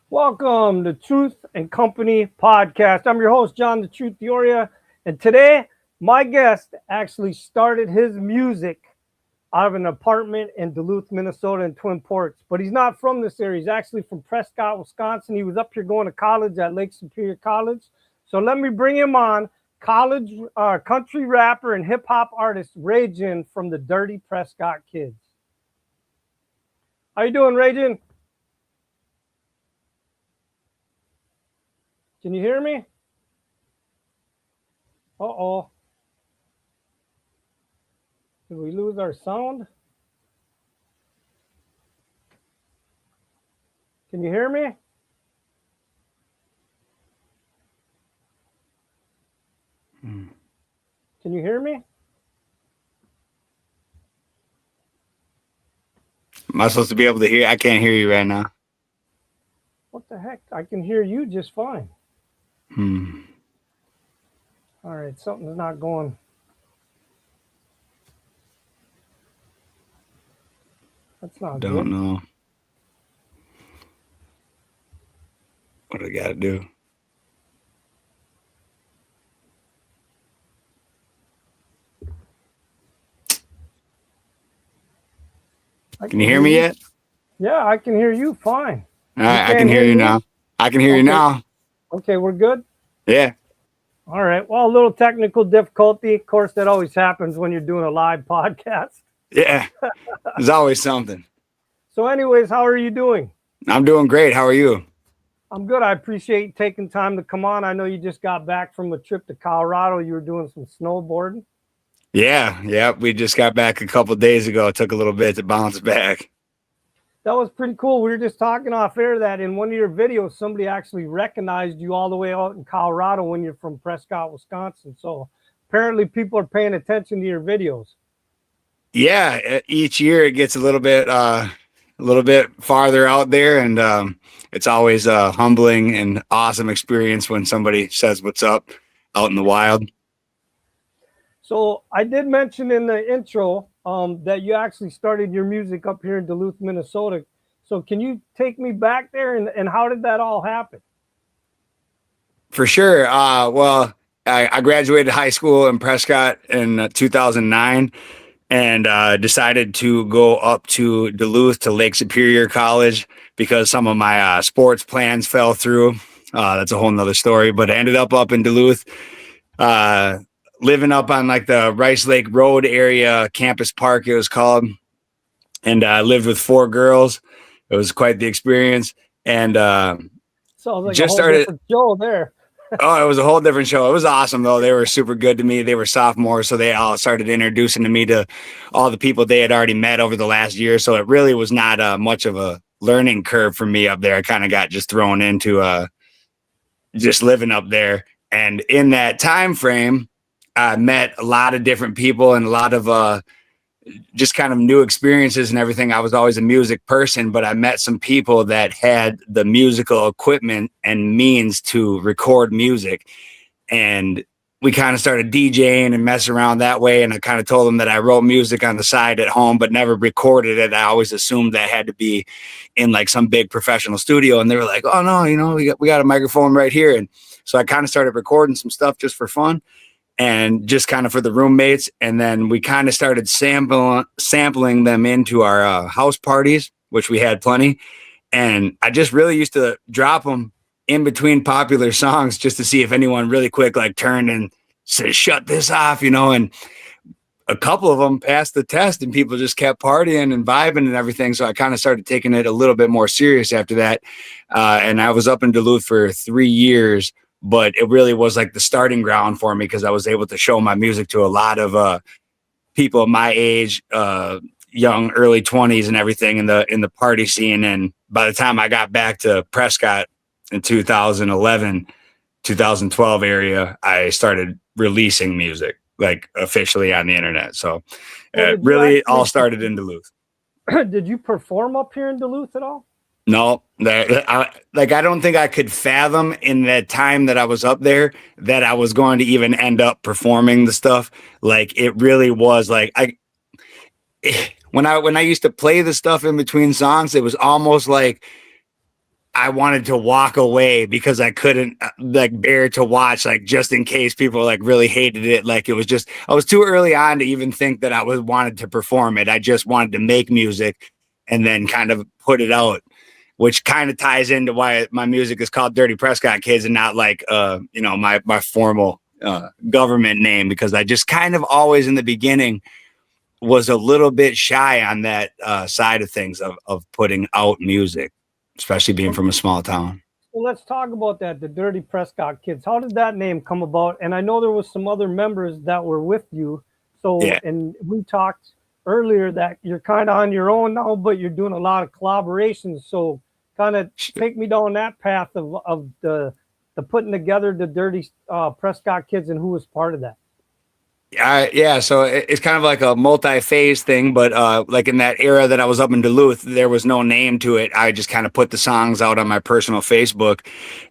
Welcome to Truth and Company podcast. I'm your host, John the Truth Dioria, and today my guest actually started his music out of an apartment in Duluth, Minnesota, in Twin Ports. But he's not from this area. He's actually from Prescott, Wisconsin. He was up here going to college at Lake Superior College. So let me bring him on. College country rapper and hip hop artist Raygin from the Dirty Prescott Kids. How you doing, Raygin? Can you hear me? Uh-oh. Did we lose our sound? Can you hear me? Can you hear me? Am I supposed to be able to hear? I can't hear you right now. What the heck? I can hear you just fine. Hmm. All right, something's not going. That's not Don't good. know what I got to do. Can you hear me yet? Yeah, I can hear you fine. All right, I can hear you now. I can hear you now. Okay, we're good? Yeah. All right. Well, a little technical difficulty. Of course, that always happens when you're doing a live podcast. Yeah. There's always something. So anyways, how are you doing? I'm doing great. How are you? I'm good. I appreciate taking time to come on. I know you just got back from a trip to Colorado. You were doing some snowboarding. Yeah. Yeah. We just got back a couple of days ago. It took a little bit to bounce back. That was pretty cool. We were just talking off air that in one of your videos, somebody actually recognized you all the way out in Colorado when you're from Prescott, Wisconsin. So apparently people are paying attention to your videos. Yeah. Each year it gets a little bit farther out there, and it's always a humbling and awesome experience when somebody says what's up out in the wild. So I did mention in the intro that you actually started your music up here in Duluth, Minnesota. So can you take me back there and how did that all happen? For sure. Well, I graduated high school in Prescott in 2009, and decided to go up to Duluth to Lake Superior College because some of my sports plans fell through. That's a whole nother story, but I ended up in Duluth, living up on like the Rice Lake Road area, Campus Park it was called. And I lived with 4 girls. It was quite the experience. And Sounds like just a whole started. different show there. Oh, it was a whole different show. It was awesome, though. They were super good to me. They were sophomores, so they all started introducing to me to all the people they had already met over the last year. So it really was not much of a learning curve for me up there. I kind of got just thrown into just living up there. And in that time frame, I met a lot of different people and a lot of just kind of new experiences and everything. I was always a music person, but I met some people that had the musical equipment and means to record music. And we kind of started DJing and messing around that way. And I kind of told them that I wrote music on the side at home, but never recorded it. I always assumed that had to be in like some big professional studio. And they were like, oh no, we got a microphone right here. And so I kind of started recording some stuff just for fun and just kind of for the roommates. And then we kind of started sampling them into our house parties, which we had plenty. And I just really used to drop them in between popular songs just to see if anyone really quick like turned and said, shut this off, and a couple of them passed the test and people just kept partying and vibing and everything. So I kind of started taking it a little bit more serious after that. And I was up in Duluth for 3 years, but it really was like the starting ground for me because I was able to show my music to a lot of people my age, young, early 20s and everything in the party scene. And by the time I got back to Prescott in 2011, 2012 area, I started releasing music like officially on the internet. So it really all started in Duluth. Did you perform up here in Duluth at all? No, I don't think I could fathom in that time that I was up there that I was going to even end up performing the stuff. Like it really was like when I used to play the stuff in between songs, it was almost like I wanted to walk away because I couldn't like bear to watch, like just in case people like really hated it. Like it was just, I was too early on to even think that I was wanted to perform it. I just wanted to make music and then kind of put it out, which kind of ties into why my music is called Dirty Prescott Kids and not like, you know, my formal government name, because I just kind of always in the beginning was a little bit shy on that side of things of putting out music, especially being from a small town. Well, let's talk about that, the Dirty Prescott Kids. How did that name come about? And I know there was some other members that were with you. So, Yeah. and we talked earlier that you're kind of on your own now, but you're doing a lot of collaborations. So kind of take me down that path of the putting together the Dirty Prescott Kids and who was part of that. Yeah, so it's kind of like a multi-phase thing, but like in that era that I was up in Duluth, there was no name to it. I just kind of put the songs out on my personal Facebook,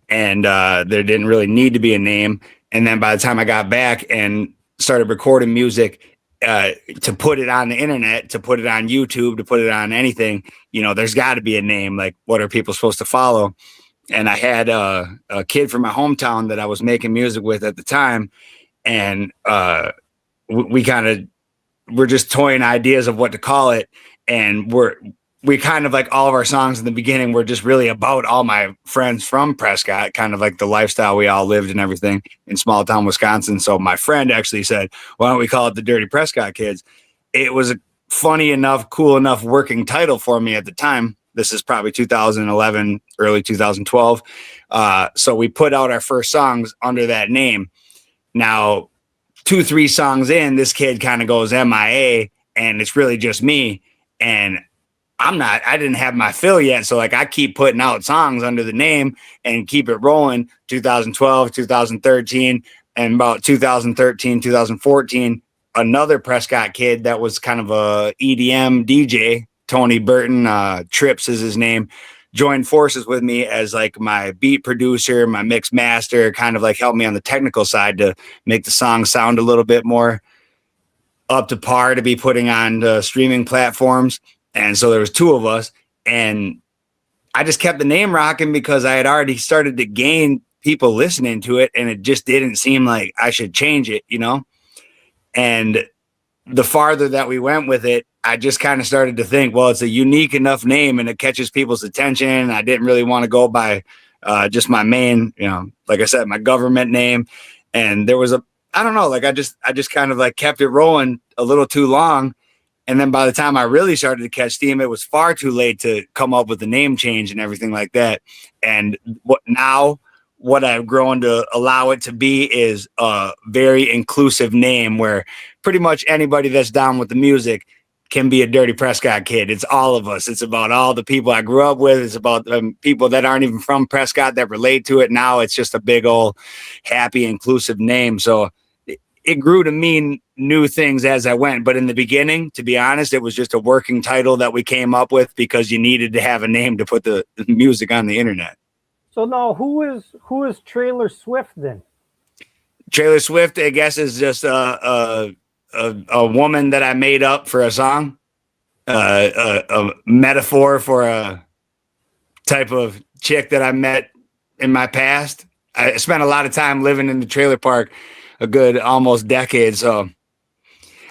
and there didn't really need to be a name. And then by the time I got back and started recording music to put it on the internet, to put it on YouTube, to put it on anything, you know, there's got to be a name. Like, what are people supposed to follow? And I had a kid from my hometown that I was making music with at the time, and we kind of we're just toying ideas of what to call it, and we kind of like all of our songs in the beginning were just really about all my friends from Prescott, kind of like the lifestyle we all lived and everything in small town Wisconsin. So my friend actually said, why don't we call it the Dirty Prescott Kids? It was a funny enough, cool enough working title for me at the time. This is probably 2011, early 2012. So we put out our first songs under that name. Now, 2-3 songs in, this kid kind of goes MIA, and it's really just me. And I didn't have my fill yet. So like I keep putting out songs under the name and keep it rolling. 2012, 2013, and about 2013, 2014, another Prescott kid that was kind of a EDM DJ, Tony Burton, Trips is his name, joined forces with me as like my beat producer, my mix master, kind of like helped me on the technical side to make the song sound a little bit more up to par to be putting on streaming platforms. And so there was 2 of us, and I just kept the name rocking because I had already started to gain people listening to it, and it just didn't seem like I should change it, you know? And the farther that we went with it, I just kind of started to think, well, it's a unique enough name and it catches people's attention. I didn't really want to go by just my main, you know, like I said, my government name. And there was I don't know, like I just kind of like kept it rolling a little too long. And then by the time I really started to catch steam, it was far too late to come up with a name change and everything like that. And what I've grown to allow it to be is a very inclusive name where pretty much anybody that's down with the music can be a Dirty Prescott kid. It's all of us. It's about all the people I grew up with. It's about people that aren't even from Prescott that relate to it. Now it's just a big old happy, inclusive name. So it grew to mean new things as I went. But in the beginning, to be honest, it was just a working title that we came up with because you needed to have a name to put the music on the internet. So now who is Trailer Swift then? Trailer Swift, I guess, is just a woman that I made up for a song, a metaphor for a type of chick that I met in my past. I spent a lot of time living in the trailer park, a good almost decade. So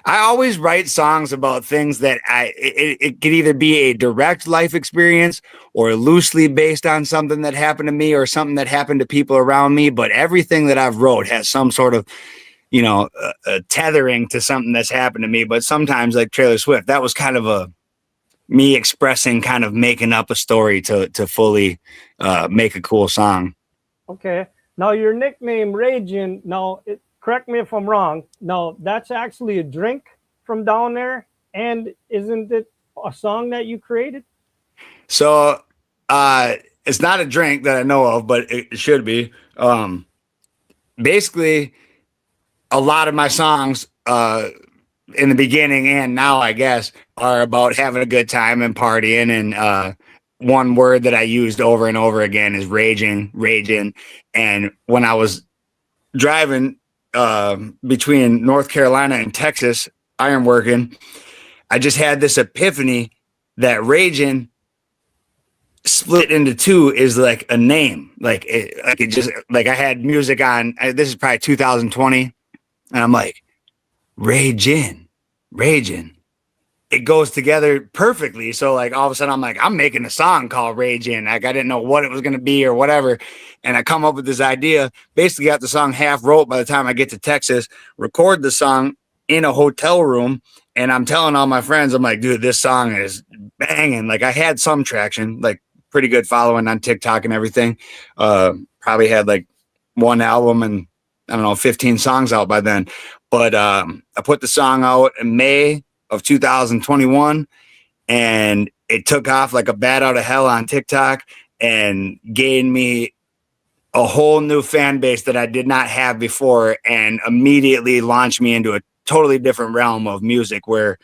I always write songs about things that it could either be a direct life experience or loosely based on something that happened to me or something that happened to people around me. But everything that I've wrote has some sort of, you know, tethering to something that's happened to me. But sometimes, like Trailer Swift, that was kind of me expressing, kind of making up a story to fully make a cool song. Okay. Now your nickname raygin. Now, correct me if I'm wrong. Now that's actually a drink from down there, and isn't it a song that you created? So it's not a drink that I know of, but it should be. Basically, a lot of my songs in the beginning and now, I guess, are about having a good time and partying. And one word that I used over and over again is raging. And when I was driving between North Carolina and Texas, ironworking, I just had this epiphany that raging split into two is like a name. Like it just like I had music on. This is probably 2020, and I'm like raygin. It goes together perfectly. So like all of a sudden I'm like, I'm making a song called Raygin. Like I didn't know what it was going to be or whatever. And I come up with this idea, basically got the song half wrote by the time I get to Texas, record the song in a hotel room. And I'm telling all my friends, I'm like, dude, this song is banging. Like I had some traction, like pretty good following on TikTok and everything. Probably had like one album and I don't know, 15 songs out by then. But I put the song out in May of 2021, and it took off like a bat out of hell on TikTok and gained me a whole new fan base that I did not have before, and immediately launched me into a totally different realm of music where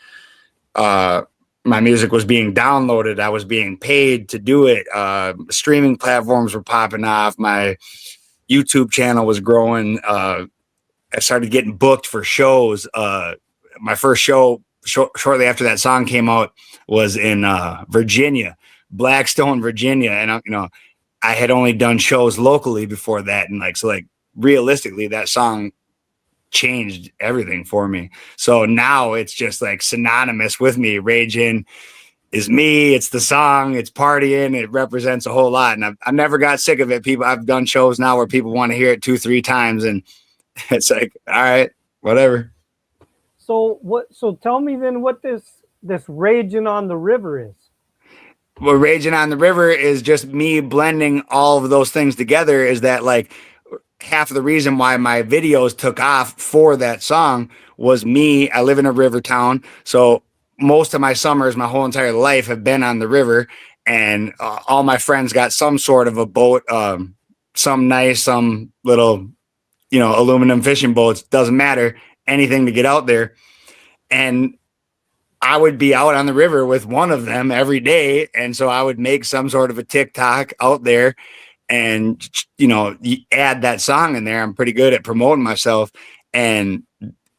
my music was being downloaded. I was being paid to do it. Streaming platforms were popping off. My YouTube channel was growing. I started getting booked for shows. My first show shortly after that song came out was in Virginia, Blackstone, Virginia. And, I had only done shows locally before that. And like realistically, that song changed everything for me. So now it's just like synonymous with me. Raygin is me. It's the song. It's partying. It represents a whole lot. And I've never got sick of it. I've done shows now where people want to hear it 2-3 times. And it's like, all right, whatever. So tell me then what this Raygin on the River is. Well, Raygin on the River is just me blending all of those things together. Is that like half of the reason why my videos took off for that song was me. I live in a river town. So most of my summers, my whole entire life have been on the river, and all my friends got some sort of a boat, some nice, some little, aluminum fishing boats. Doesn't matter, anything to get out there. And I would be out on the river with one of them every day. And so I would make some sort of a TikTok out there and, add that song in there. I'm pretty good at promoting myself. And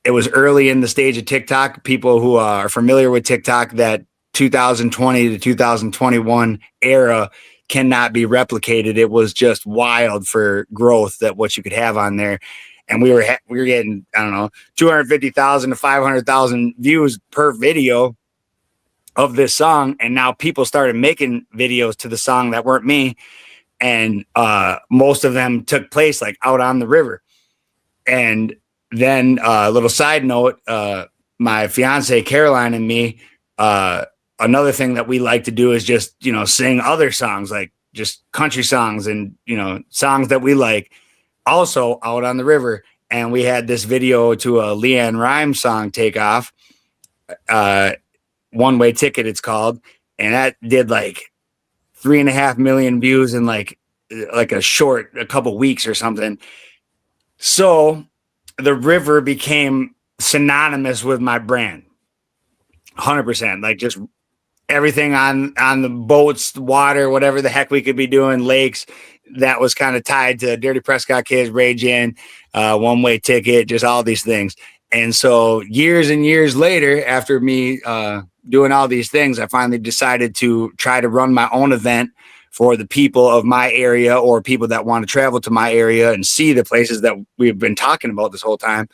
it was early in the stage of TikTok. People who are familiar with TikTok, that 2020 to 2021 era cannot be replicated. It was just wild for growth, that what you could have on there. And we were getting, I don't know, 250,000 to 500,000 views per video of this song. And now people started making videos to the song that weren't me. And most of them took place like out on the river. And then a little side note, my fiance Caroline and me, another thing that we like to do is just, sing other songs, like just country songs and, songs that we like, also out on the river. And we had this video to a Leanne Rimes song take off, One Way Ticket it's called. And that did like 3.5 million views in like a couple weeks or something. So the river became synonymous with my brand. 100%. Like just everything on the boats, water, whatever the heck we could be doing, lakes, that was kind of tied to Dirty Prescott Kids, Raygin, One Way Ticket, just all these things. And so years and years later, after me doing all these things, I finally decided to try to run my own event for the people of my area, or people that want to travel to my area and see the places that we've been talking about this whole time.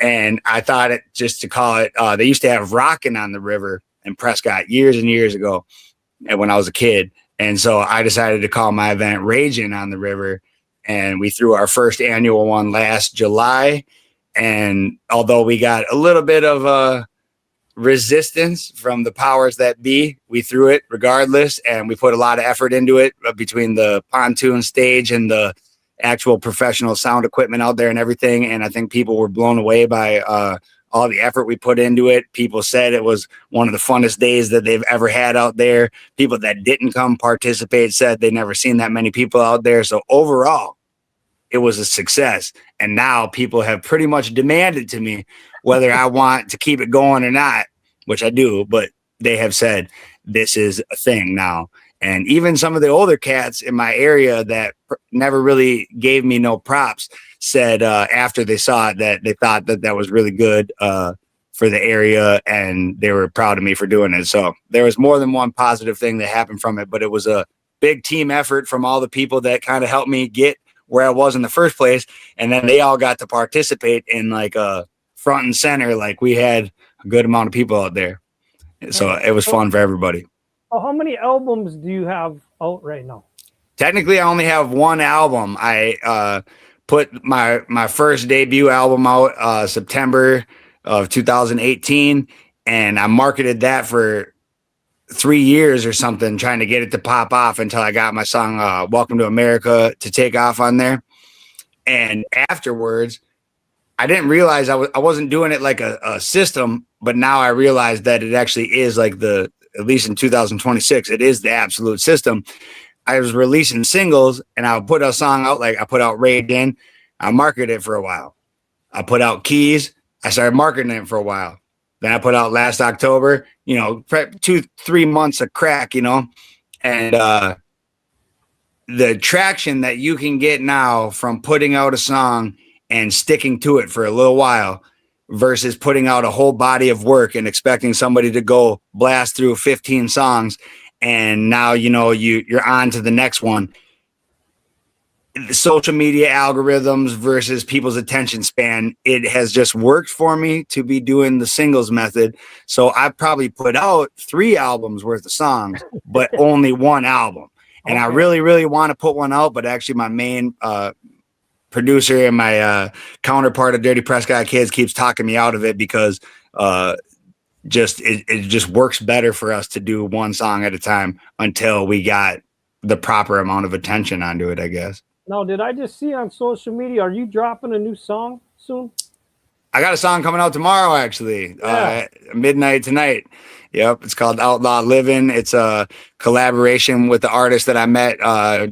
And I thought it just to call it, they used to have Rockin' on the River in Prescott years and years ago, and when I was a kid. And so I decided to call my event Raygin on the River. And we threw our first annual one last July. And although we got a little bit of resistance from the powers that be, we threw it regardless. And we put a lot of effort into it between the pontoon stage and the actual professional sound equipment out there and everything. And I think people were blown away by all the effort we put into it. People said it was one of the funnest days that they've ever had out there. People that didn't come participate said they'd never seen that many people out there. So overall, it was a success. And now people have pretty much demanded to me whether I want to keep it going or not, which I do, but they have said this is a thing now. And even some of the older cats in my area that never really gave me no props said after they saw it that they thought that was really good for the area, and they were proud of me for doing it. So there was more than one positive thing that happened from it, but it was a big team effort from all the people that kind of helped me get where I was in the first place. And then they all got to participate in like a front and center. Like we had a good amount of people out there. So it was fun for everybody. Oh, how many albums do you have out right now? Technically, I only have one album. I put my first debut album out September of 2018, and I marketed that for 3 years or something, trying to get it to pop off until I got my song "Welcome to America" to take off on there. And afterwards, I didn't realize I wasn't doing it like a system, but now I realize that it actually is like at least in 2026, it is the absolute system. I was releasing singles and I would put a song out, like I put out Raygin, I marketed it for a while. I put out Keys, I started marketing it for a while. Then I put out Last October, 2-3 months of crack, and the traction that you can get now from putting out a song and sticking to it for a little while versus putting out a whole body of work and expecting somebody to go blast through 15 songs. And now, you're on to the next one. The social media algorithms versus people's attention span, it has just worked for me to be doing the singles method. So I probably put out 3 albums worth of songs, but only one album. And I really, really want to put one out, but actually my main producer and my counterpart of Dirty Prescott Kids keeps talking me out of it because it just works better for us to do one song at a time until we got the proper amount of attention onto it, I guess. Now, did I just see on social media, are you dropping a new song soon? I got a song coming out tomorrow, actually, midnight tonight. Yep, it's called Outlaw Living. It's a collaboration with the artist that I met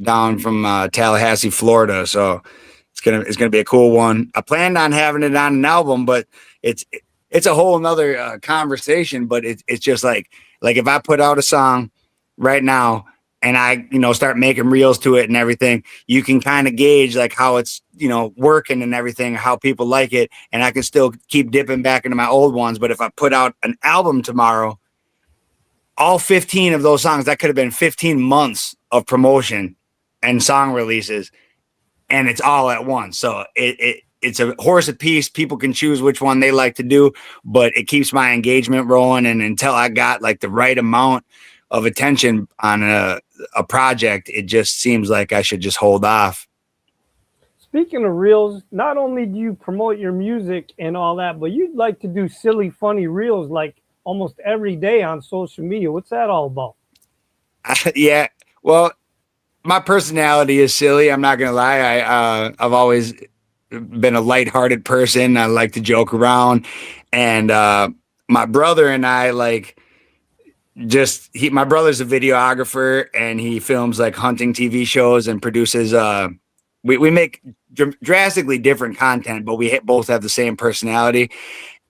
down from Tallahassee, Florida. So it's gonna be a cool one. I planned on having it on an album, but it's a whole nother conversation. But it's just like if I put out a song right now and I start making reels to it and everything, you can kind of gauge like how it's working and everything, how people like it, and I can still keep dipping back into my old ones. But if I put out an album tomorrow, all 15 of those songs, that could have been 15 months of promotion and song releases, and it's all at once. So it's a horse apiece. People can choose which one they like to do, but it keeps my engagement rolling. And until I got like the right amount of attention on a project, it just seems like I should just hold off. Speaking of reels, not only do you promote your music and all that, but you'd like to do silly, funny reels like almost every day on social media. What's that all about? Yeah, well, my personality is silly. I'm not gonna lie. I've always been a lighthearted person. I like to joke around, and my brother and I my brother's a videographer and he films like hunting TV shows and produces we make drastically different content, but we both have the same personality.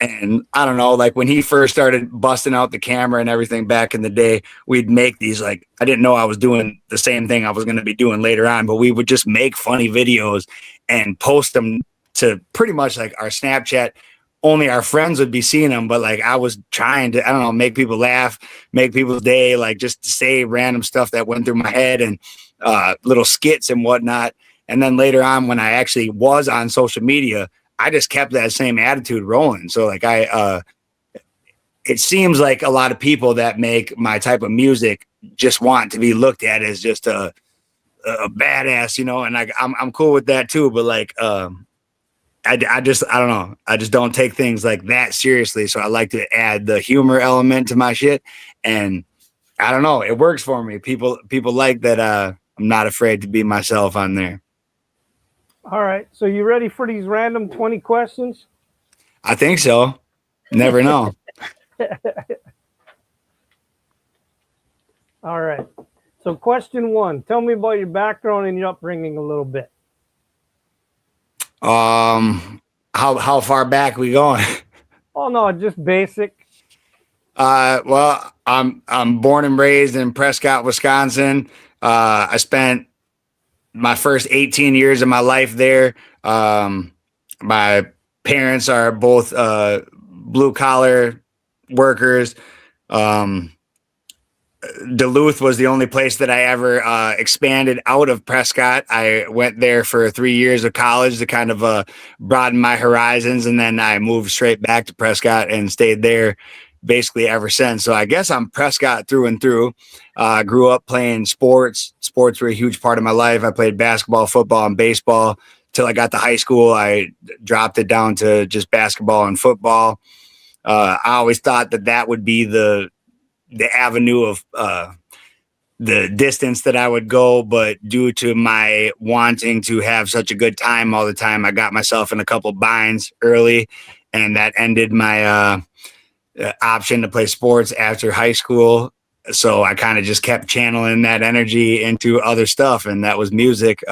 And I don't know, like when he first started busting out the camera and everything back in the day, we'd make these I didn't know I was doing the same thing I was going to be doing later on, but we would just make funny videos and post them to pretty much like our Snapchat. Only our friends would be seeing them, but I was trying to, I don't know, make people laugh, make people's day, just to say random stuff that went through my head and little skits and whatnot. And then later on, when I actually was on social media, I just kept that same attitude rolling. So it seems like a lot of people that make my type of music just want to be looked at as just a badass, and I'm cool with that too. But I don't know. I just don't take things like that seriously. So I like to add the humor element to my shit. And I don't know, it works for me. People like that. I'm not afraid to be myself on there. All right. So you ready for these random 20 questions? I think so. Never know. All right. So question 1, tell me about your background and your upbringing a little bit. How far back we going? Oh no, just basic. Well, I'm born and raised in Prescott, Wisconsin. I spent my first 18 years of my life there. My parents are both blue collar workers. Duluth was the only place that I ever expanded out of Prescott. I went there for 3 years of college to kind of broaden my horizons, and then I moved straight back to Prescott and stayed there basically ever since. So I guess I'm Prescott through and through. Grew up playing sports. Sports were a huge part of my life. I played basketball, football, and baseball till I got to high school. I dropped it down to just basketball and football. I always thought that would be the avenue of the distance that I would go, but due to my wanting to have such a good time all the time, I got myself in a couple binds early, and that ended my option to play sports after high school. So I kind of just kept channeling that energy into other stuff, and that was music.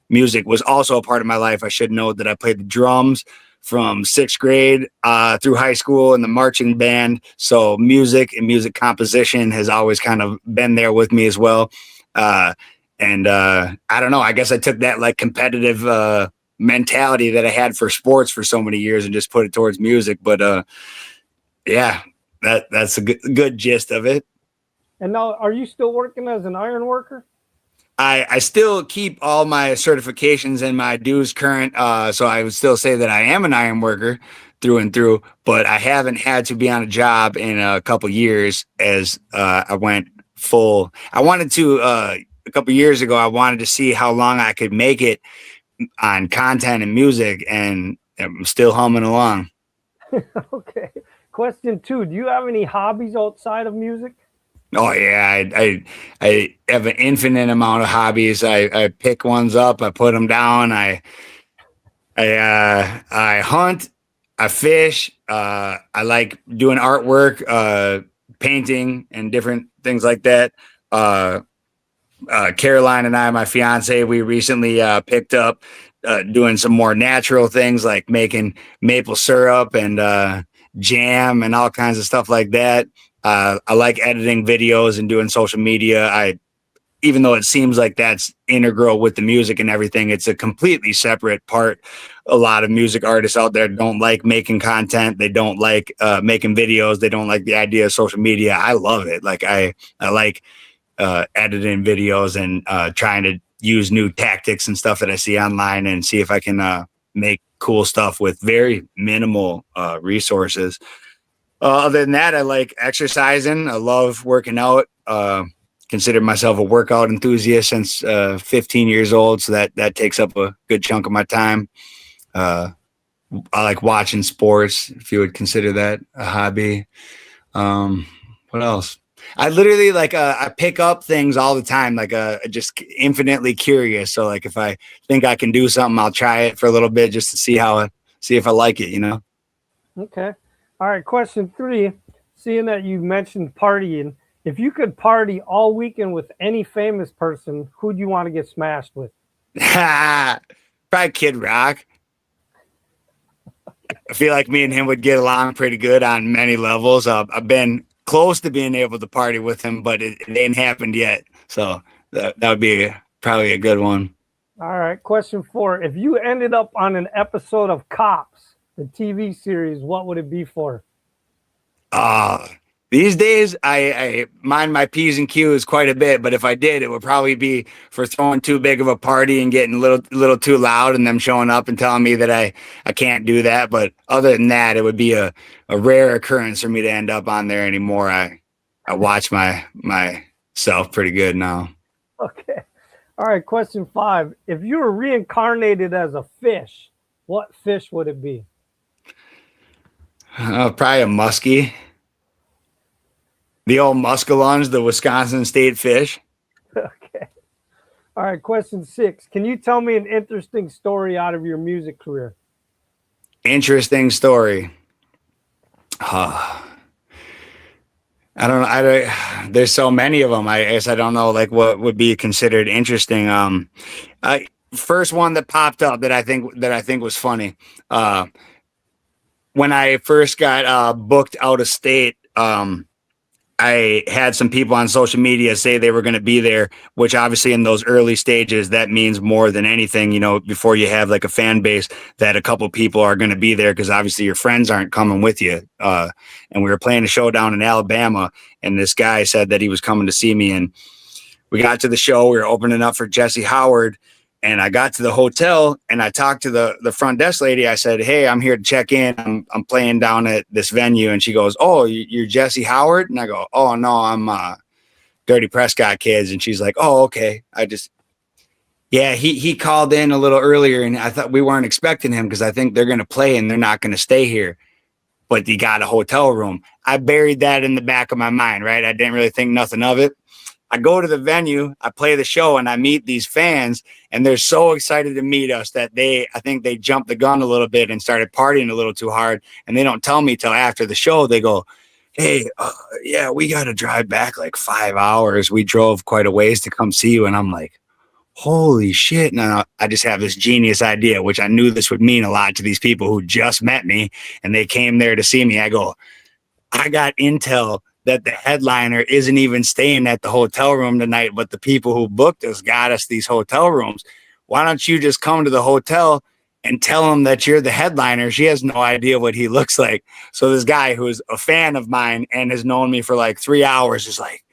Music was also a part of my life. I should know that I played the drums from 6th grade through high school in the marching band. So music and music composition has always kind of been there with me as well. I don't know, I guess I took that like competitive mentality that I had for sports for so many years and just put it towards music. But yeah, that's a good gist of it. And now, are you still working as an iron worker? I still keep all my certifications and my dues current. So I would still say that I am an iron worker through and through, but I haven't had to be on a job in a couple years as I went full. I wanted to, a couple years ago, I wanted to see how long I could make it on content and music, and I'm still humming along. Okay. Question 2, do you have any hobbies outside of music? Oh yeah, I have an infinite amount of hobbies. I pick ones up, I put them down. I hunt, I fish. I like doing artwork, painting, and different things like that. Caroline and I, my fiance, we recently picked up doing some more natural things like making maple syrup and jam and all kinds of stuff like that. I like editing videos and doing social media. Even though it seems like that's integral with the music and everything, it's a completely separate part. A lot of music artists out there don't like making content. They don't like making videos. They don't like the idea of social media. I love it. Like I like editing videos and trying to use new tactics and stuff that I see online and see if I can make cool stuff with very minimal resources. Other than that, I like exercising. I love working out. Consider myself a workout enthusiast since 15 years old. So that takes up a good chunk of my time. I like watching sports, if you would consider that a hobby. What else? I literally I pick up things all the time, just infinitely curious. So like if I think I can do something, I'll try it for a little bit just to see if I like it, you know? Okay. All right. Question 3, seeing that you mentioned partying, if you could party all weekend with any famous person, who'd you want to get smashed with? Probably Kid Rock. I feel like me and him would get along pretty good on many levels. I've been close to being able to party with him, but it ain't happened yet. So that would be probably a good one. All right. Question 4, if you ended up on an episode of Cops, the TV series, what would it be for? These days, I mind my P's and Q's quite a bit, but if I did, it would probably be for throwing too big of a party and getting a little too loud and them showing up and telling me that I can't do that. But other than that, it would be a rare occurrence for me to end up on there anymore. I watch myself pretty good now. Okay. All right. Question 5, if you were reincarnated as a fish, what fish would it be? Probably a muskie. The old muskalons, the Wisconsin state fish. Okay. All right. Question 6. Can you tell me an interesting story out of your music career? Interesting story. I don't know. There's so many of them. I guess I don't know like what would be considered interesting. First one that popped up that I think was funny. When I first got booked out of state, I had some people on social media say they were going to be there, which obviously in those early stages, that means more than anything, you know, before you have like a fan base, that a couple people are going to be there because obviously your friends aren't coming with you. And we were playing a show down in Alabama, and this guy said that he was coming to see me. And we got to the show. We were opening up for Jesse Howard. And I got to the hotel and I talked to the front desk lady. I said, "Hey, I'm here to check in. I'm playing down at this venue." And she goes, "Oh, you're Jesse Howard?" And I go, "Oh, no, I'm Dirty Prescott Kids." And she's like, "Oh, okay." Yeah, he called in a little earlier and I thought we weren't expecting him because I think they're going to play and they're not going to stay here. But he got a hotel room. I buried that in the back of my mind, right? I didn't really think nothing of it. I go to the venue, I play the show, and I meet these fans, and they're so excited to meet us that I think they jumped the gun a little bit and started partying a little too hard. And they don't tell me till after the show. They go, "Hey, yeah, we got to drive back like 5 hours. We drove quite a ways to come see you." And I'm like, holy shit. Now I just have this genius idea, which I knew this would mean a lot to these people who just met me and they came there to see me. I go, I got intel that the headliner isn't even staying at the hotel room tonight, but the people who booked us got us these hotel rooms. Why don't you just come to the hotel and tell him that you're the headliner? She has no idea what he looks like. So this guy who's a fan of mine and has known me for like 3 hours is like,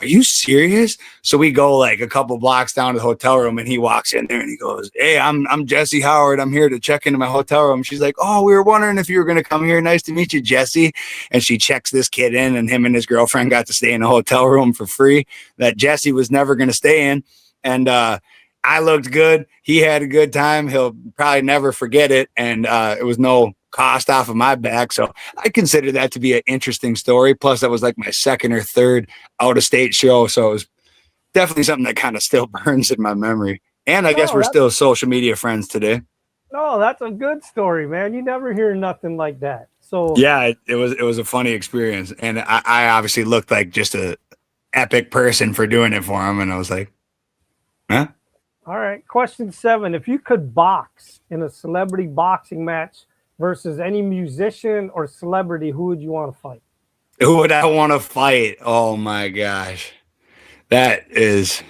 "Are you serious?" So we go like a couple blocks down to the hotel room and he walks in there and he goes, "Hey, I'm Jesse Howard. I'm here to check into my hotel room." She's like, "Oh, we were wondering if you were going to come here. Nice to meet you, Jesse." And she checks this kid in, and him and his girlfriend got to stay in a hotel room for free that Jesse was never going to stay in. And I looked good. He had a good time. He'll probably never forget it. And it was no cost off of my back. So I consider that to be an interesting story. Plus, that was like my second or third out of state show. So it was definitely something that kind of still burns in my memory. And I guess we're still social media friends today. No, that's a good story, man. You never hear nothing like that. So yeah, it was a funny experience. And I obviously looked like just a epic person for doing it for him. And I was like, huh? All right. Question 7. If you could box in a celebrity boxing match versus any musician or celebrity, who would you want to fight? Who would I want to fight? Oh my gosh. That is,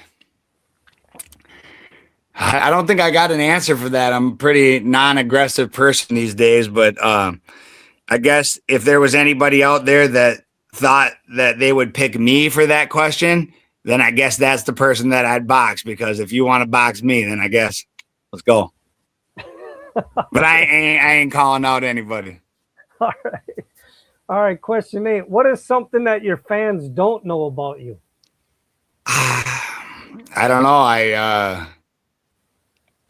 I don't think I got an answer for that. I'm a pretty non-aggressive person these days, but I guess if there was anybody out there that thought that they would pick me for that question, then I guess that's the person that I'd box, because if you want to box me, then I guess let's go. But I ain't calling out anybody. All right. All right. Question 8. What is something that your fans don't know about you? I don't know.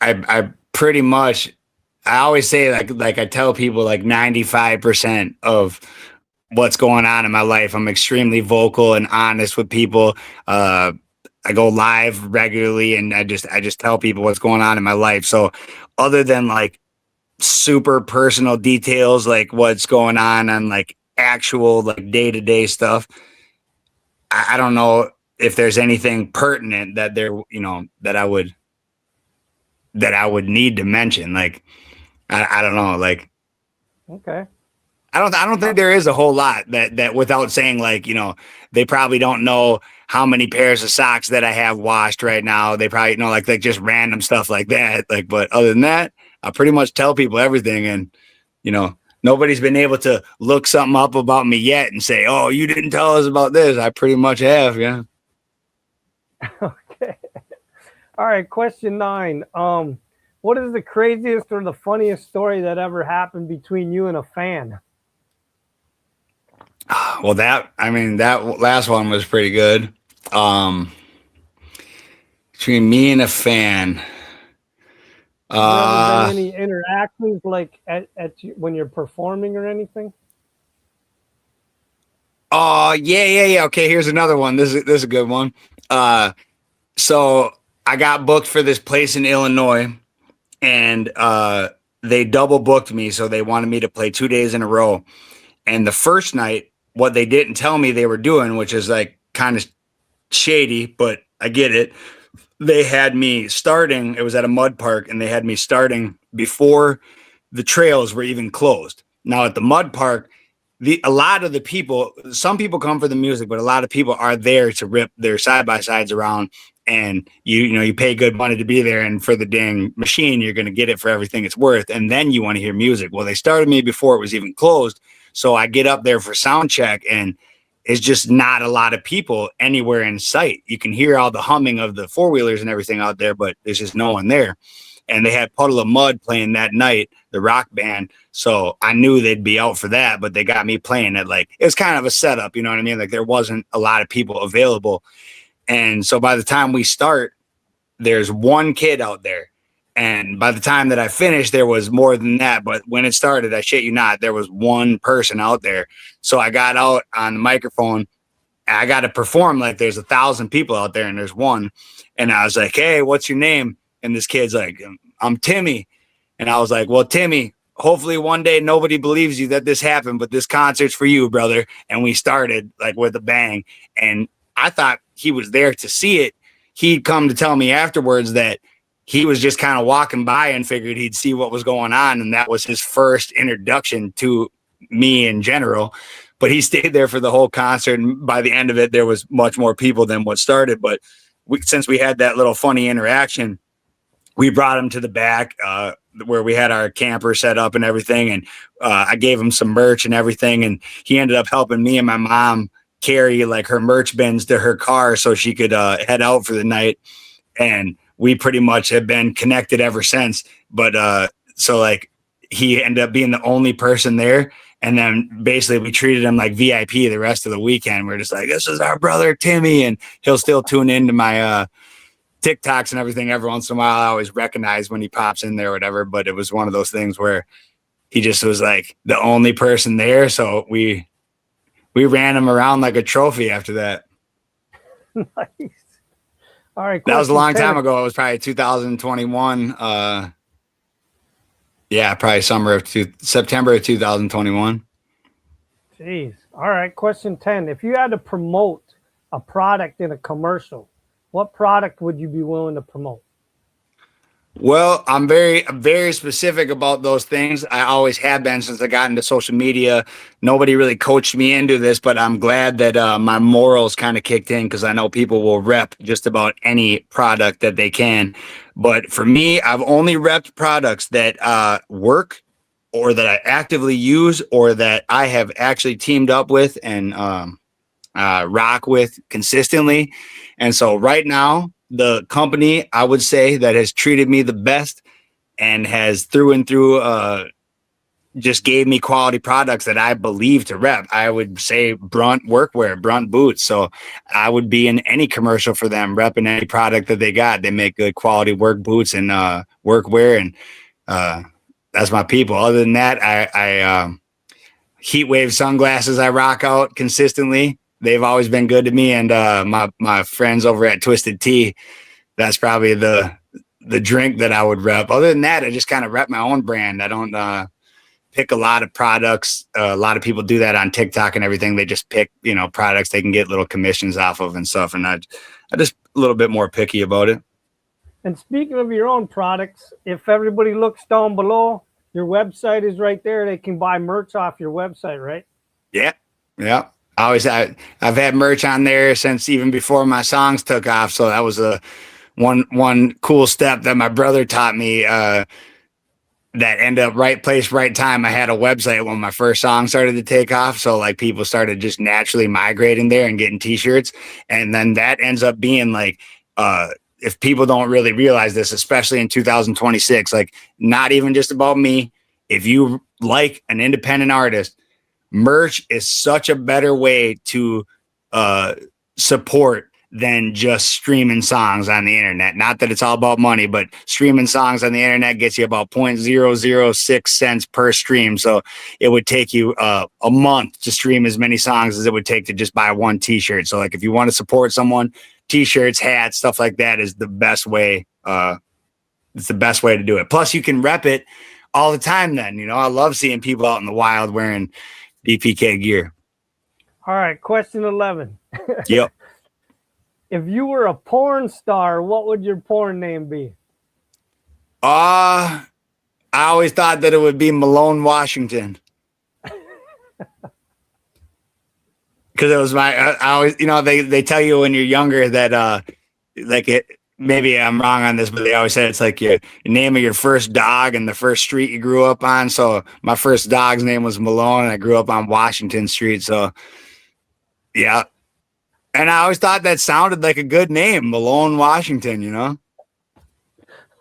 I pretty much, I always say like I tell people like 95% of what's going on in my life. I'm extremely vocal and honest with people. I go live regularly and I just tell people what's going on in my life. So other than like super personal details, like what's going on like actual like day-to-day stuff, I don't know if there's anything pertinent that there, you know, that I would need to mention. Like, I don't know. Like, okay. I don't think there is a whole lot that without saying, like, you know, they probably don't know how many pairs of socks that I have washed right now. They probably know like just random stuff like that. Like, but other than that, I pretty much tell people everything. And, you know, nobody's been able to look something up about me yet and say, "Oh, you didn't tell us about this." I pretty much have. Yeah. Okay. All right. Question 9. What is the craziest or the funniest story that ever happened between you and a fan? Well, that last one was pretty good. Between me and a fan. Have there been any interactions like at when you're performing or anything? Oh, yeah. Okay, here's another one. This is a good one. So I got booked for this place in Illinois, and they double booked me, so they wanted me to play 2 days in a row. And the first night, what they didn't tell me they were doing, which is like kind of shady, but I get it. They had me starting, it was at a mud park, and they had me starting before the trails were even closed. Now at the mud park, a lot of the people, some people come for the music, but a lot of people are there to rip their side by sides around. And you pay good money to be there, and for the dang machine, you're going to get it for everything it's worth. And then you want to hear music. Well, they started me before it was even closed. So I get up there for sound check, and it's just not a lot of people anywhere in sight. You can hear all the humming of the four-wheelers and everything out there, but there's just no one there. And they had Puddle of Mud playing that night, the rock band. So I knew they'd be out for that, but they got me playing it. Like, it was kind of a setup, you know what I mean? Like, there wasn't a lot of people available. And so by the time we start, there's one kid out there. And by the time that I finished, there was more than that. But when it started, I shit you not, there was one person out there. So I got out on the microphone. I got to perform like there's 1,000 people out there and there's one. And I was like, hey, what's your name? And this kid's like, I'm Timmy. And I was like, well, Timmy, hopefully one day nobody believes you that this happened, but this concert's for you, brother. And we started like with a bang. And I thought he was there to see it. He'd come to tell me afterwards that he was just kind of walking by and figured he'd see what was going on. And that was his first introduction to me in general. But he stayed there for the whole concert. And by the end of it, there was much more people than what started. But since we had that little funny interaction, we brought him to the back where we had our camper set up and everything. And I gave him some merch and everything. And he ended up helping me and my mom carry like her merch bins to her car so she could head out for the night. And we pretty much have been connected ever since. But so like he ended up being the only person there. And then basically we treated him like VIP the rest of the weekend. We're just like, this is our brother, Timmy. And he'll still tune into my TikToks and everything every once in a while. I always recognize when he pops in there or whatever. But it was one of those things where he just was like the only person there. So we ran him around like a trophy after that. Nice. All right. That was a long time ago. It was probably 2021. Yeah, probably September of 2021. Jeez. All right. Question 10. If you had to promote a product in a commercial, what product would you be willing to promote? Well, I'm very specific about those things. I always have been since I got into social media. Nobody really coached me into this, but I'm glad that my morals kind of kicked in, because I know people will rep just about any product that they can. But for me, I've only repped products that work, or that I actively use, or that I have actually teamed up with and rock with consistently. And so right now, the company I would say that has treated me the best and has through and through just gave me quality products that I believe to rep, I would say Brunt Workwear, Brunt Boots. So I would be in any commercial for them, repping any product that they got. They make good quality work boots and workwear, and that's my people. Other than that, I heat wave sunglasses I rock out consistently. They've always been good to me. And my friends over at Twisted Tea, that's probably the drink that I would rep. Other than that, I just kind of rep my own brand. I don't pick a lot of products. A lot of people do that on TikTok and everything. They just pick, products they can get little commissions off of and stuff. And I just a little bit more picky about it. And speaking of your own products, if everybody looks down below, your website is right there. They can buy merch off your website, right? Yeah. I've had merch on there since even before my songs took off. So that was one cool step that my brother taught me, that ended up right place, right time. I had a website when my first song started to take off. So like people started just naturally migrating there and getting t-shirts. And then that ends up being like, if people don't really realize this, especially in 2026, like not even just about me. If you like an independent artist, merch is such a better way to support than just streaming songs on the internet. Not that it's all about money, but streaming songs on the internet gets you about 0.006 cents per stream. So it would take you a month to stream as many songs as it would take to just buy one t-shirt. So like if you want to support someone, t-shirts, hats, stuff like that is the best way. It's the best way to do it. Plus you can rep it all the time then. I love seeing people out in the wild wearing DPK gear. All right. Question 11. Yep. If you were a porn star, what would your porn name be? I always thought that it would be Malone Washington. because it was I always, they tell you when you're younger that like it, maybe I'm wrong on this, but they always said it's like your name of your first dog and the first street you grew up on. So my first dog's name was Malone, and I grew up on Washington Street. So yeah. And I always thought that sounded like a good name, Malone, Washington,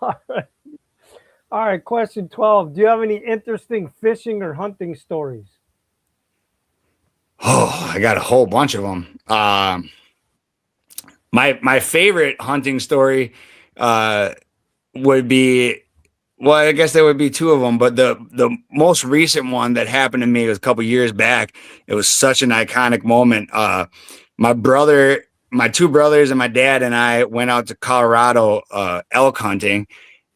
All right. All right. Question 12. Do you have any interesting fishing or hunting stories? Oh, I got a whole bunch of them. My favorite hunting story would be, well, I guess there would be two of them, but the most recent one that happened to me was a couple years back. It was such an iconic moment. My two brothers and my dad and I went out to Colorado elk hunting,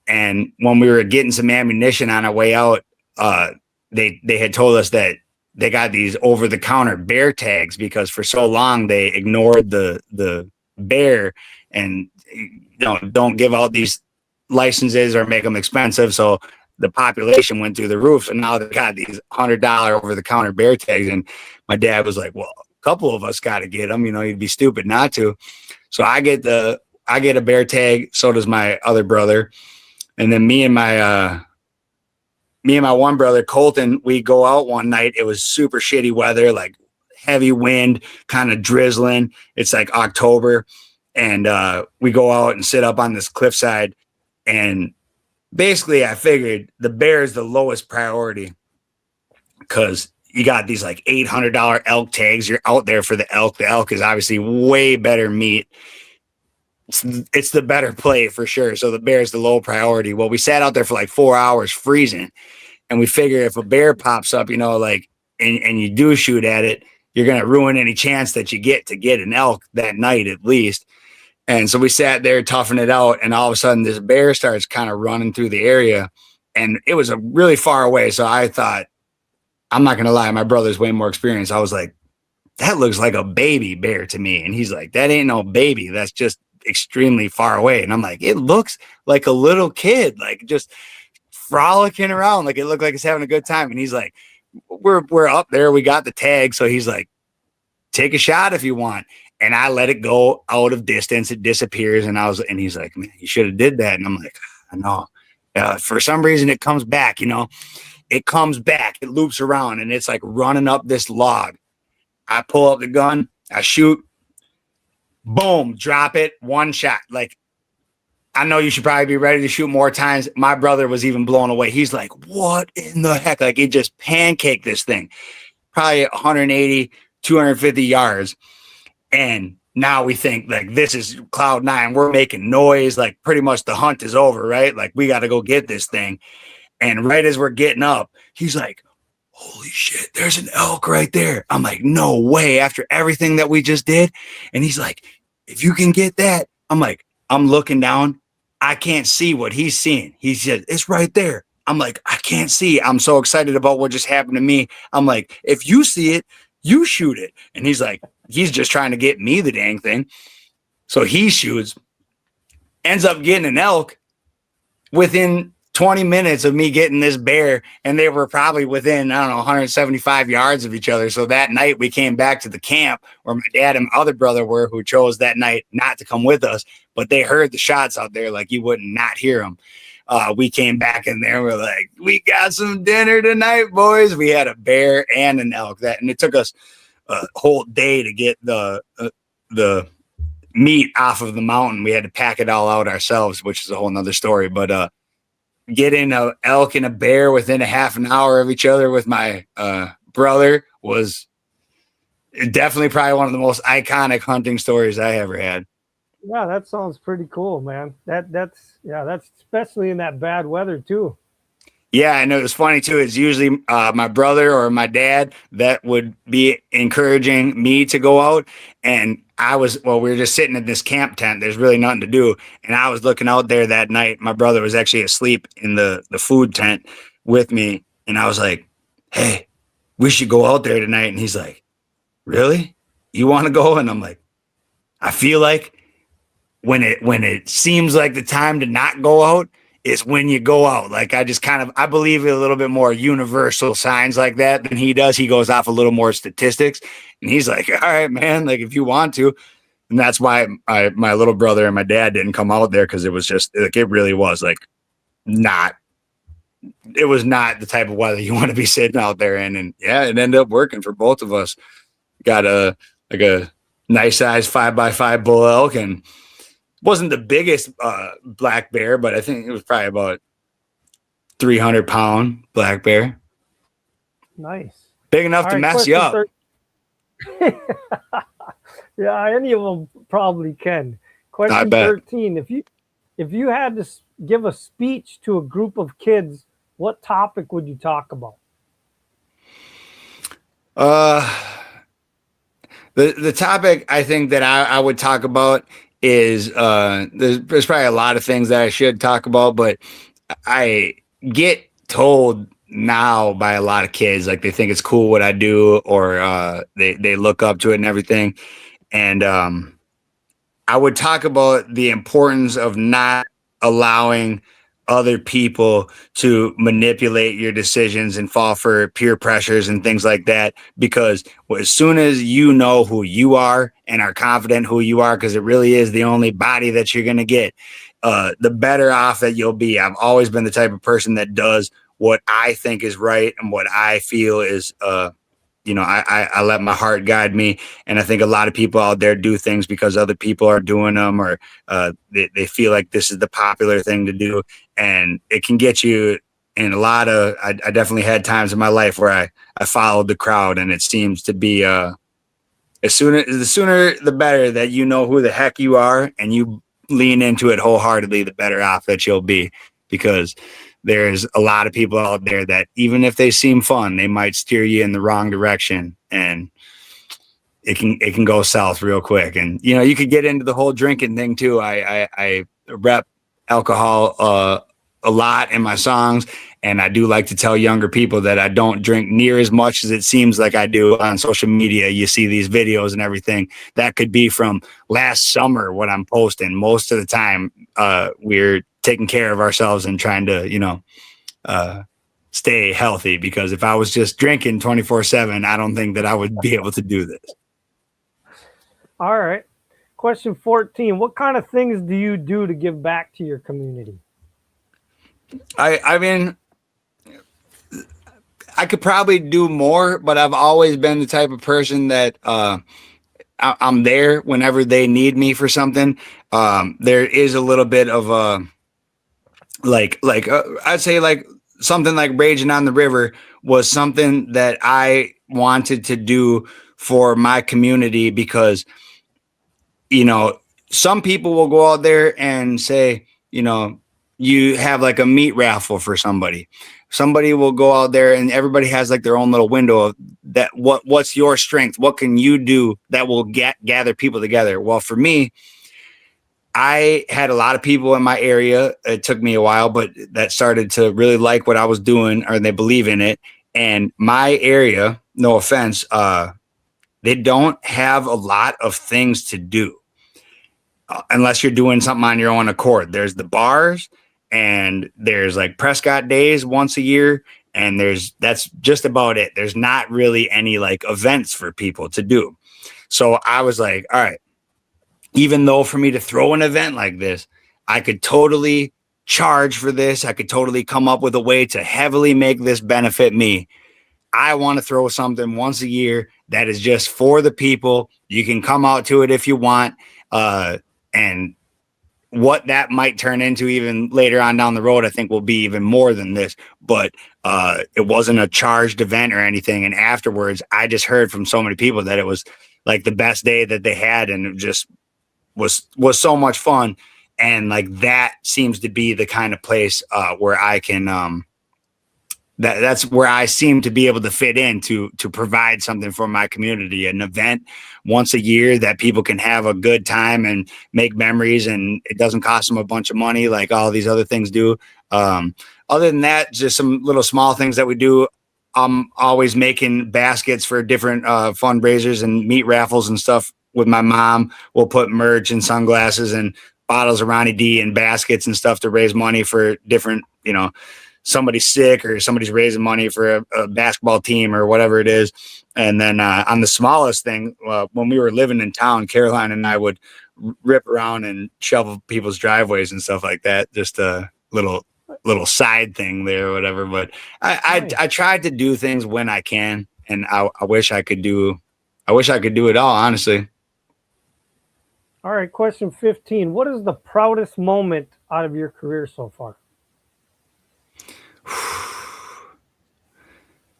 and when we were getting some ammunition on our way out, they had told us that they got these over-the-counter bear tags because for so long they ignored the bear and don't give out these licenses or make them expensive. So the population went through the roof, and now they got these $100 over-the-counter bear tags. And my dad was like, "Well, a couple of us got to get them. You'd be stupid not to." So I get a bear tag. So does my other brother, and then me and my one brother, Colton, we go out one night. It was super shitty weather, like heavy wind, kind of drizzling. It's like October. And we go out and sit up on this cliffside. And basically, I figured the bear is the lowest priority because you got these like $800 elk tags. You're out there for the elk. The elk is obviously way better meat. It's the better play for sure. So the bear is the low priority. Well, we sat out there for like 4 hours freezing. And we figure if a bear pops up, like, and you do shoot at it, you're going to ruin any chance that you get to get an elk that night at least. And so we sat there toughing it out. And all of a sudden this bear starts kind of running through the area. And it was a really far away. So I thought, I'm not going to lie, my brother's way more experienced. I was like, that looks like a baby bear to me. And he's like, that ain't no baby. That's just extremely far away. And I'm like, it looks like a little kid, like just frolicking around, like it looked like it's having a good time. And he's like, we're up there, we got the tag. So he's like, take a shot if you want. And I let it go out of distance, it disappears. And he's like, man, you should have did that. And I'm like, I know. For some reason it comes back, it comes back, it loops around, and it's like running up this log. I pull up the gun, I shoot, boom, drop it, one shot. Like, I know you should probably be ready to shoot more times. My brother was even blown away. He's like, what in the heck? Like, it just pancaked this thing, probably 180, 250 yards. And now we think like this is cloud nine. We're making noise. Like pretty much the hunt is over, right? Like we got to go get this thing. And right as we're getting up, he's like, holy shit, there's an elk right there. I'm like, no way, after everything that we just did. And he's like, if you can get that. I'm like, I'm looking down. I can't see what he's seeing. He said, it's right there. I'm like, I can't see. I'm so excited about what just happened to me. I'm like, if you see it, you shoot it. And he's like, he's just trying to get me the dang thing. So he shoots, ends up getting an elk within 20 minutes of me getting this bear. And they were probably within, 175 yards of each other. So that night we came back to the camp where my dad and my other brother were, who chose that night not to come with us, but they heard the shots out there like you wouldn't not hear them. We came back in there. We're like, we got some dinner tonight, boys. We had a bear and an elk. And it took us a whole day to get the meat off of the mountain. We had to pack it all out ourselves, which is a whole nother story. But getting an elk and a bear within a half an hour of each other with my brother was definitely probably one of the most iconic hunting stories I ever had. Yeah, that sounds pretty cool, man. That's especially in that bad weather too. Yeah, and it was funny too. It's usually my brother or my dad that would be encouraging me to go out. And we were just sitting in this camp tent. There's really nothing to do. And I was looking out there that night. My brother was actually asleep in the food tent with me. And I was like, hey, we should go out there tonight. And he's like, really? You want to go? And I'm like, I feel like when it seems like the time to not go out is when you go out. Like I believe in a little bit more universal signs like that than he does. He goes off a little more statistics, and he's like, all right, man, like if you want to. And that's why my little brother and my dad didn't come out there, because it was just like, it really was like it was not the type of weather you want to be sitting out there in. And yeah, it ended up working for both of us. Got a nice size 5x5 bull elk, and wasn't the biggest black bear, but I think it was probably about 300-pound black bear. Nice. Big enough to mess you up. Yeah, any of them probably can. Question 13. If you had to give a speech to a group of kids, what topic would you talk about? The topic I think that I would talk about is there's probably a lot of things that I should talk about, but I get told now by a lot of kids, like they think it's cool what I do, or they look up to it and everything. And I would talk about the importance of not allowing other people to manipulate your decisions and fall for peer pressures and things like that. Because as soon as you know who you are and are confident who you are, because it really is the only body that you're going to get, the better off that you'll be. I've always been the type of person that does what I think is right and what I feel is, I let my heart guide me. And I think a lot of people out there do things because other people are doing them, or they feel like this is the popular thing to do. And it can get you in a lot of, I definitely had times in my life where I followed the crowd, and it seems to be the sooner the better that you know who the heck you are and you lean into it wholeheartedly, the better off that you'll be. Because there's a lot of people out there that even if they seem fun, they might steer you in the wrong direction, and it can go south real quick. And, you could get into the whole drinking thing too. I rep alcohol a lot in my songs, and I do like to tell younger people that I don't drink near as much as it seems like I do on social media. You see these videos and everything that could be from last summer, what I'm posting. Most of the time, we're taking care of ourselves and trying to, stay healthy, because if I was just drinking 24/7, I don't think that I would be able to do this. All right. Question 14. What kind of things do you do to give back to your community? I mean, I could probably do more, but I've always been the type of person that I'm there whenever they need me for something. There is a little bit of a I'd say like something like Raging on the River was something that I wanted to do for my community, because some people will go out there and say, you have like a meat raffle for somebody. Somebody will go out there and everybody has like their own little window of that. What's your strength? What can you do that will gather people together? Well, for me, I had a lot of people in my area. It took me a while, but that started to really like what I was doing, or they believe in it. And my area, no offense, they don't have a lot of things to do unless you're doing something on your own accord. There's the bars, and there's like Prescott Days once a year, and that's just about it. There's not really any like events for people to do. So I was like, all right, even though for me to throw an event like this, I could totally charge for this. I could totally come up with a way to heavily make this benefit me. I want to throw something once a year that is just for the people. You can come out to it if you want. And what that might turn into even later on down the road, I think will be even more than this. But it wasn't a charged event or anything. And afterwards, I just heard from so many people that it was like the best day that they had, and it just was so much fun. And like that seems to be the kind of place where I can that's where I seem to be able to fit in to provide something for my community, an event once a year that people can have a good time and make memories, and it doesn't cost them a bunch of money like all these other things do. Other than that, just some little small things that we do. I'm always making baskets for different fundraisers and meat raffles and stuff with my mom. We'll put merch and sunglasses and bottles of Ronnie D and baskets and stuff to raise money for different, somebody's sick or somebody's raising money for a basketball team or whatever it is. And then on the smallest thing, when we were living in town, Caroline and I would rip around and shovel people's driveways and stuff like that. Just a little side thing there or whatever. But I tried to do things when I can, and I wish I could do it all, honestly. All right, question 15. What is the proudest moment out of your career so far?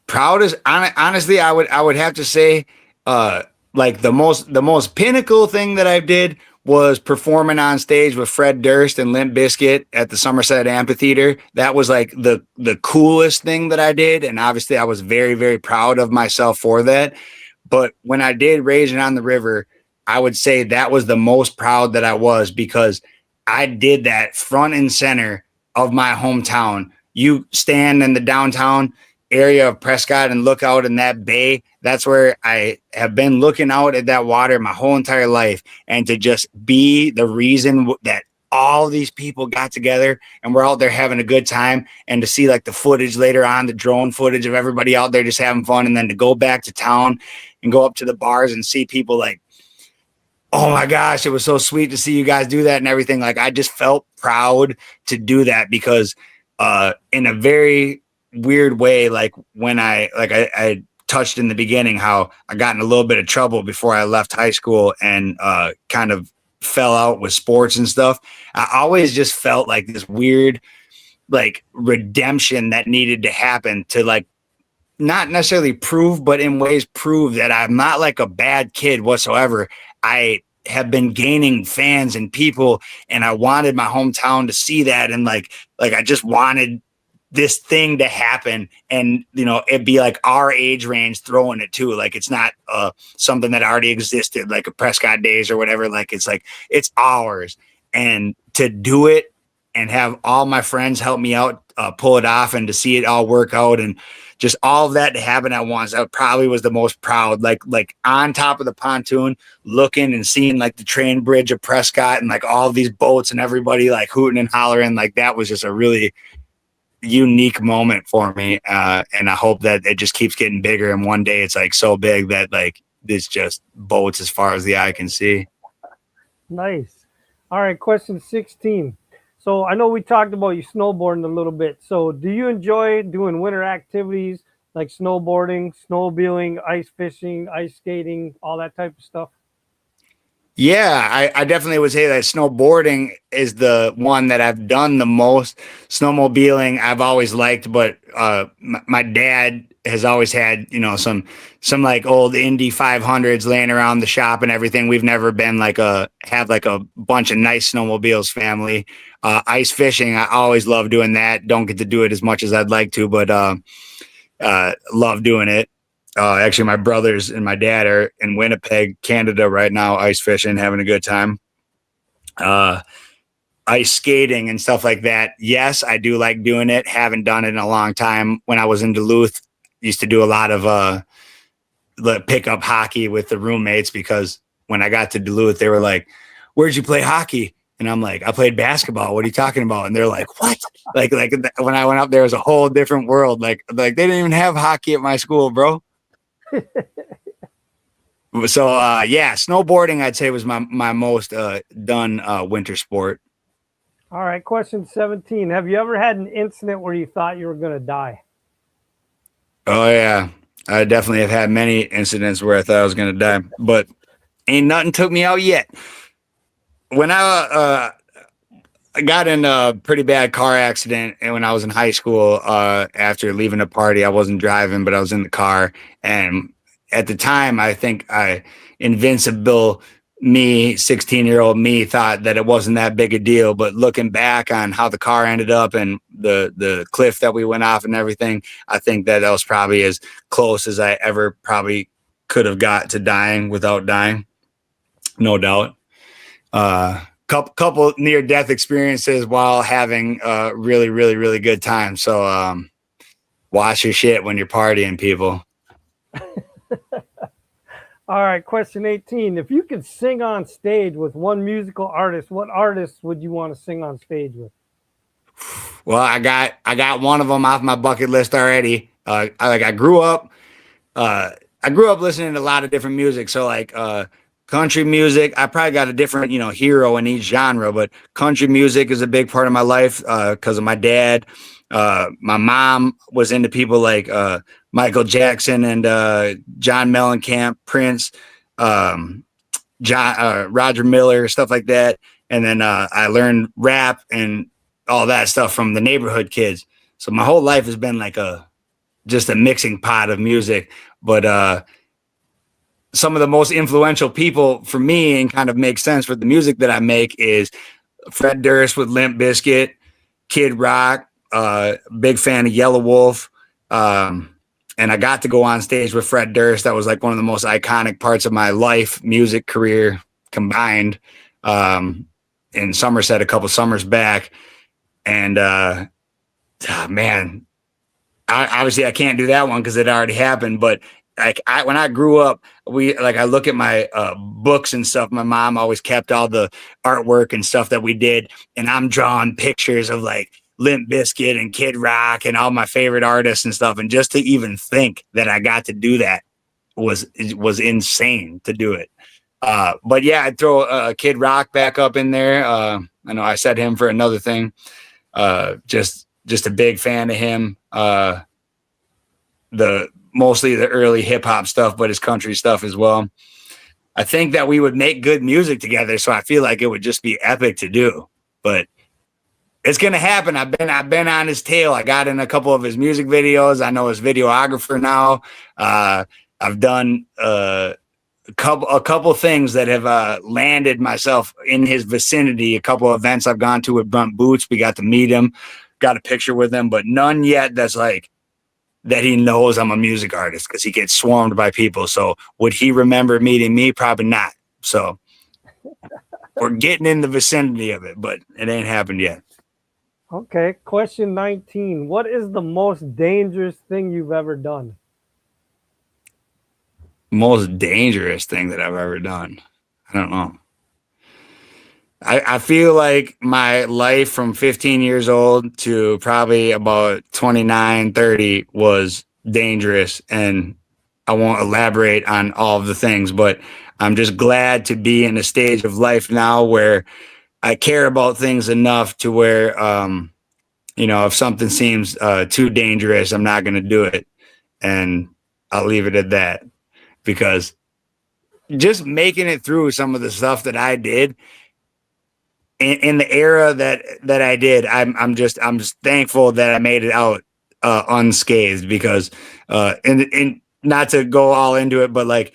Proudest, honestly, I would have to say, like the most pinnacle thing that I did was performing on stage with Fred Durst and Limp Bizkit at the Somerset Amphitheater. That was like the coolest thing that I did, and obviously I was very, very proud of myself for that. But when I did Ragin' on the River, I would say that was the most proud that I was, because I did that front and center of my hometown. You stand in the downtown area of Prescott and look out in that bay. That's where I have been looking out at that water my whole entire life. And to just be the reason that all these people got together and we're out there having a good time, and to see like the footage later on, the drone footage of everybody out there just having fun, and then to go back to town and go up to the bars and see people like, oh my gosh, it was so sweet to see you guys do that and everything. Like, I just felt proud to do that, because in a very weird way, like when I touched in the beginning how I got in a little bit of trouble before I left high school and kind of fell out with sports and stuff. I always just felt like this weird like redemption that needed to happen to like not necessarily prove, but in ways prove that I'm not like a bad kid whatsoever. I have been gaining fans and people, and I wanted my hometown to see that. And like I just wanted this thing to happen, and it'd be like our age range throwing it too. Like, it's not something that already existed, like a Prescott Days or whatever. Like, it's ours, and to do it and have all my friends help me out, pull it off, and to see it all work out, and just all of that to happen at once. I probably was the most proud, like on top of the pontoon, looking and seeing like the train bridge of Prescott and like all of these boats and everybody like hooting and hollering. Like, that was just a really unique moment for me. And I hope that it just keeps getting bigger. And one day it's like so big that like it's just boats as far as the eye can see. Nice. All right. Question 16. So I know we talked about you snowboarding a little bit. So do you enjoy doing winter activities like snowboarding, snowmobiling, ice fishing, ice skating, all that type of stuff? Yeah, I definitely would say that snowboarding is the one that I've done the most. Snowmobiling I've always liked, but my dad has always had, some like old Indy 500s laying around the shop and everything. We've never been have a bunch of nice snowmobiles family. Ice fishing, I always love doing that. Don't get to do it as much as I'd like to, but love doing it. Actually, my brothers and my dad are in Winnipeg, Canada right now, ice fishing, having a good time. Ice skating and stuff like that. Yes, I do like doing it. Haven't done it in a long time. When I was in Duluth, used to do a lot of the pickup hockey with the roommates, because when I got to Duluth, they were like, "Where'd you play hockey?" And I'm like, "I played basketball. What are you talking about?" And they're like, "What?" Like when I went up there, was a whole different world. Like they didn't even have hockey at my school, bro. So yeah, snowboarding I'd say was my most done winter sport. All right, question 17. Have you ever had an incident where you thought you were going to die? Oh yeah, I definitely have had many incidents where I thought I was going to die, but ain't nothing took me out yet. When I got in a pretty bad car accident, and when I was in high school, after leaving a party, I wasn't driving, but I was in the car. And at the time, I think invincible me, 16-year-old me, thought that it wasn't that big a deal. But looking back on how the car ended up and the cliff that we went off and everything, I think that was probably as close as I ever probably could have got to dying without dying. No doubt. Couple near-death experiences while having a really, really, really good time. So watch your shit when you're partying, people. All right, question 18. If you could sing on stage with one musical artist, what artist would you want to sing on stage with? Well, I got one of them off my bucket list already. I grew up listening to a lot of different music. So like country music, I probably got a different, hero in each genre, but country music is a big part of my life because of my dad. My mom was into people like Michael Jackson and John Mellencamp, Prince, um, Roger Miller, stuff like that. And then I learned rap and all that stuff from the neighborhood kids. So my whole life has been like just a mixing pot of music. But some of the most influential people for me and kind of make sense for the music that I make is Fred Durst with Limp Bizkit, Kid Rock, big fan of Yellow Wolf. And I got to go on stage with Fred Durst. That was like one of the most iconic parts of my life, music career combined, in Somerset a couple summers back. And man, obviously I can't do that one because it already happened. But like when I grew up, I look at my books and stuff. My mom always kept all the artwork and stuff that we did, and I'm drawing pictures of like Limp Bizkit and Kid Rock and all my favorite artists and stuff. And just to even think that I got to do that was insane to do it. But yeah, I'd throw Kid Rock back up in there. I know I said him for another thing. Just a big fan of him. Mostly the early hip hop stuff, but his country stuff as well. I think that we would make good music together, so I feel like it would just be epic to do. But it's gonna happen. I've been on his tail. I got in a couple of his music videos. I know his videographer now. I've done a couple things that have landed myself in his vicinity. A couple of events I've gone to with Brunt Boots. We got to meet him, got a picture with him, but none yet that's like that he knows I'm a music artist because he gets swarmed by people. So would he remember meeting me? Probably not. So we're getting in the vicinity of it, but it ain't happened yet. Okay, question 19. What is the most dangerous thing you've ever done? Most dangerous thing that I've ever done. I don't know. I feel like my life from 15 years old to probably about 29, 30 was dangerous. And I won't elaborate on all of the things, but I'm just glad to be in a stage of life now where I care about things enough to where, if something seems too dangerous, I'm not going to do it. And I'll leave it at that, because just making it through some of the stuff that I did in the era that I did, I'm just thankful that I made it out unscathed, because and not to go all into it, but like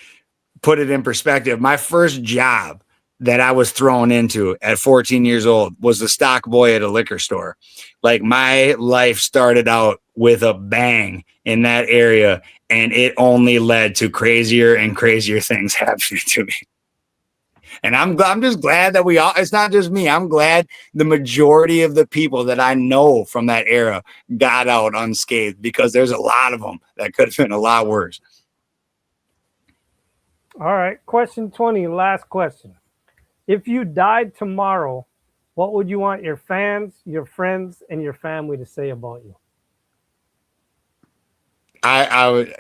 put it in perspective, my first job that I was thrown into at 14 years old was the stock boy at a liquor store. Like my life started out with a bang in that area, and it only led to crazier and crazier things happening to me. And I'm just glad that it's not just me. I'm glad the majority of the people that I know from that era got out unscathed, because there's a lot of them that could have been a lot worse. All right, question 20, last question. If you died tomorrow, what would you want your fans, your friends, and your family to say about you? I would,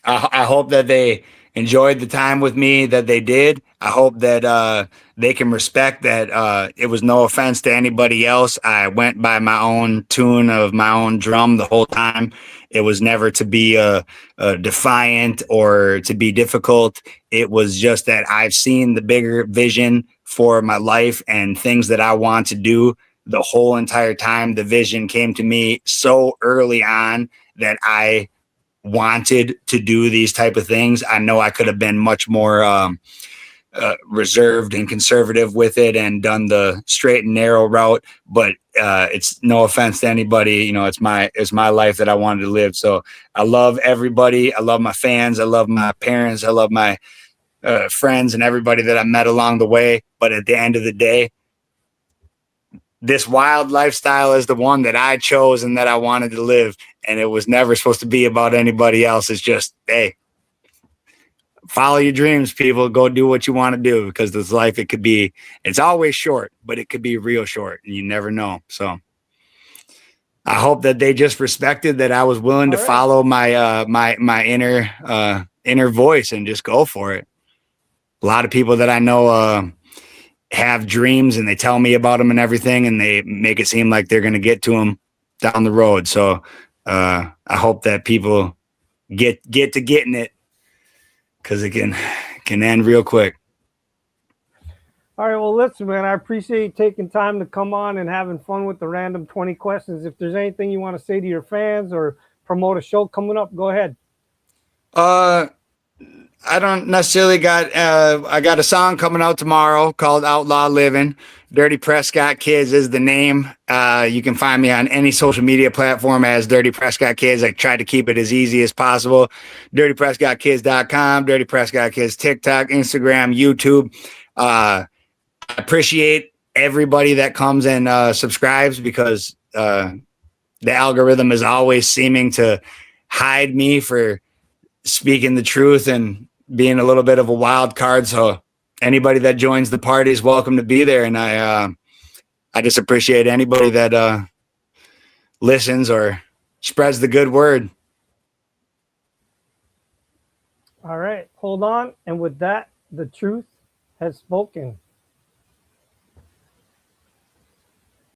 I hope that they enjoyed the time with me that they did. I hope that they can respect that it was no offense to anybody else. I went by my own tune of my own drum the whole time. It was never to be a defiant or to be difficult. It was just that I've seen the bigger vision for my life and things that I want to do the whole entire time. The vision came to me so early on that I wanted to do these type of things. I know I could have been much more reserved and conservative with it and done the straight and narrow route, but it's no offense to anybody. It's my life that I wanted to live. So I love everybody. I love my fans. I love my parents. I love my friends and everybody that I met along the way. But at the end of the day, this wild lifestyle is the one that I chose and that I wanted to live. And it was never supposed to be about anybody else. It's just, hey, follow your dreams, people. Go do what you want to do, because this life, it's always short, but it could be real short, and you never know. So I hope that they just respected that I was willing to follow my inner voice and just go for it. A lot of people that I know have dreams, and they tell me about them and everything, and they make it seem like they're going to get to them down the road. So I hope that people get to getting it, because it can end real quick. All right, well, listen, man, I appreciate you taking time to come on and having fun with the random 20 questions. If there's anything you want to say to your fans or promote a show coming up, go ahead. I don't necessarily I got a song coming out tomorrow called Outlaw Living. Dirty Prescott Kids is the name. You can find me on any social media platform as Dirty Prescott Kids. I tried to keep it as easy as possible. dirtyprescottkids.com, Dirty Prescott Kids, TikTok, Instagram, YouTube. I appreciate everybody that comes and subscribes, because the algorithm is always seeming to hide me for speaking the truth and being a little bit of a wild card. So anybody that joins the party is welcome to be there. And I just appreciate anybody that listens or spreads the good word. All right, hold on. And with that, the truth has spoken.